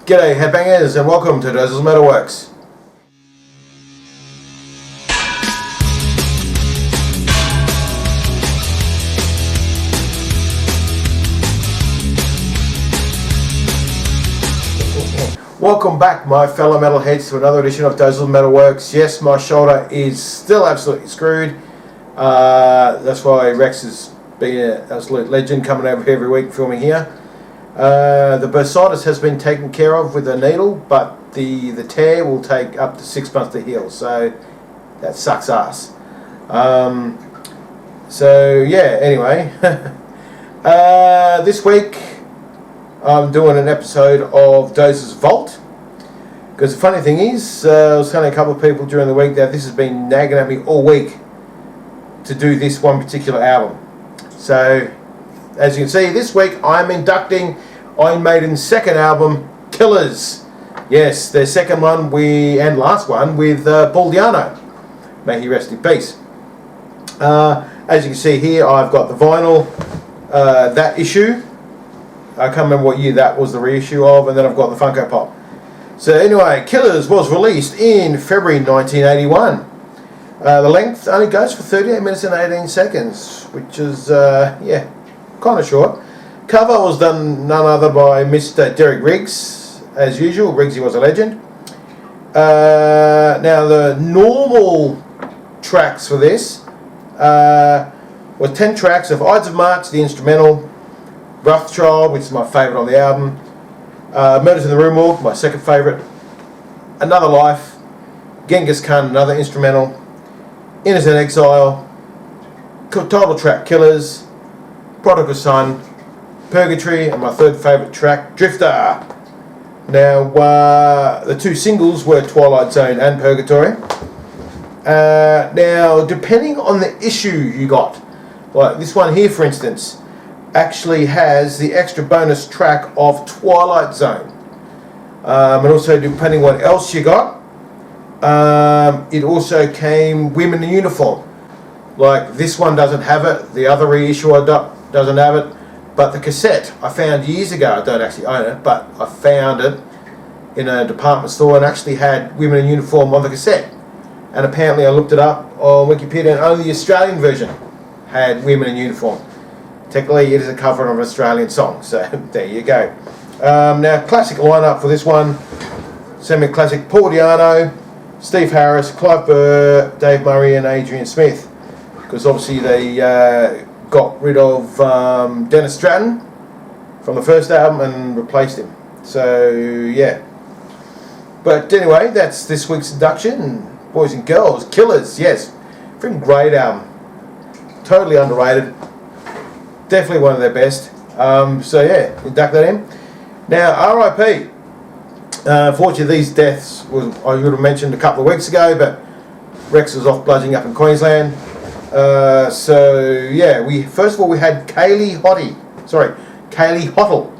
G'day headbangers and welcome to Dozer's Metalworks. Welcome back my fellow metalheads to another edition of Dozer's Metalworks. Yes, my shoulder is still absolutely screwed. That's why Rex has been an absolute legend coming over here every week filming here. The bursitis has been taken care of with a needle, but the tear will take up to 6 months to heal, so that sucks ass. So yeah, anyway, this week I'm doing an episode of Dozer's Vault, because the funny thing is, I was telling a couple of people during the week that this has been nagging at me all week to do this one particular album. So as you can see, this week I'm inducting Iron Maiden's second album, Killers. Yes, their second one and last one with Paul Di'Anno. May he rest in peace. As you can see here, I've got the vinyl, that issue. I can't remember what year that was the reissue of, and then I've got the Funko Pop. So anyway, Killers was released in February 1981. The length only goes for 38 minutes and 18 seconds, which is, yeah, kind of short. Cover was done none other by Mr. Derek Riggs, as usual. Riggsy was a legend. Now the normal tracks for this was 10 tracks of Ides of March, the instrumental, Rothschild, which is my favourite on the album, Murders in the Rue Morgue, my second favourite, Another Life, Genghis Khan, another instrumental, Innocent Exile, title track Killers, Prodigal Son, Purgatory, and my third favourite track, Drifter. Now, the two singles were Twilight Zone and Purgatory. Now, depending on the issue you got, like this one here for instance, actually has the extra bonus track of Twilight Zone. And also depending what else you got, it also came Women in Uniform. Like this one doesn't have it, the other reissue I doesn't have it, but the cassette I found years ago, I don't actually own it, but I found it in a department store and actually had Women in Uniform on the cassette. And apparently I looked it up on Wikipedia and only the Australian version had Women in Uniform. Technically it is a cover of an Australian song, so there you go. Now classic lineup for this one, semi-classic: Paul Di'Anno, Steve Harris, Clive Burr, Dave Murray and Adrian Smith, because obviously they got rid of Dennis Stratton from the first album and replaced him. So yeah, but anyway, that's this week's induction. Boys and girls, Killers, yes, freaking great album, totally underrated, definitely one of their best. So yeah, induct that in. Now RIP, unfortunately these deaths I would have mentioned a couple of weeks ago, but Rex was off bludgeoning up in Queensland. So yeah, first of all we had Kaylee Hottle,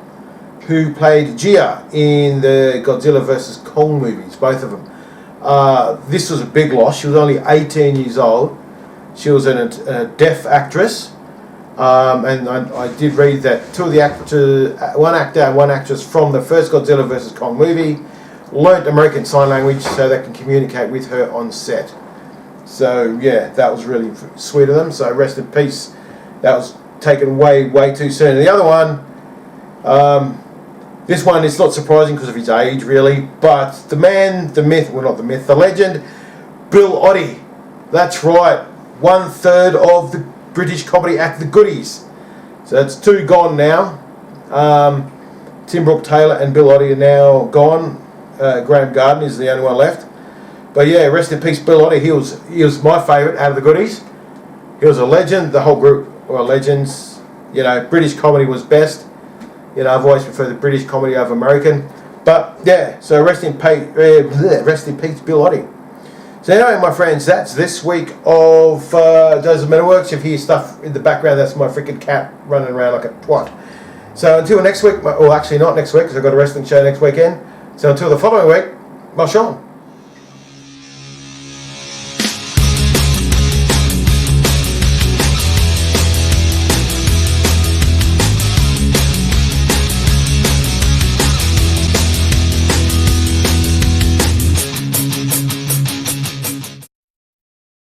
who played Gia in the Godzilla vs. Kong movies, both of them. This was a big loss. She was only 18 years old. She was a deaf actress, and I did read that two of the actors, one actor and one actress from the first Godzilla vs. Kong movie, learnt American Sign Language so they can communicate with her on set. So yeah, that was really sweet of them. So rest in peace. That was taken way too soon. And the other one, this one is not surprising because of his age really, but the man, the myth, well not the myth, the legend, Bill Oddie. That's right, 1/3 of the British comedy act The Goodies. So that's two gone now. Tim Brooke Taylor and Bill Oddie are now gone. Graham Garden is the only one left. But yeah, rest in peace Bill Oddie. He was my favourite out of the Goodies. He was a legend. The whole group were legends. You know, British comedy was best. You know, I've always preferred the British comedy over American. But yeah, so rest in peace Bill Oddie. So anyway, my friends, that's this week of Dozer's Metalworks. If you hear stuff in the background, that's my freaking cat running around like a twat. So until next week, well actually not next week because I've got a wrestling show next weekend. So until the following week, Marchand.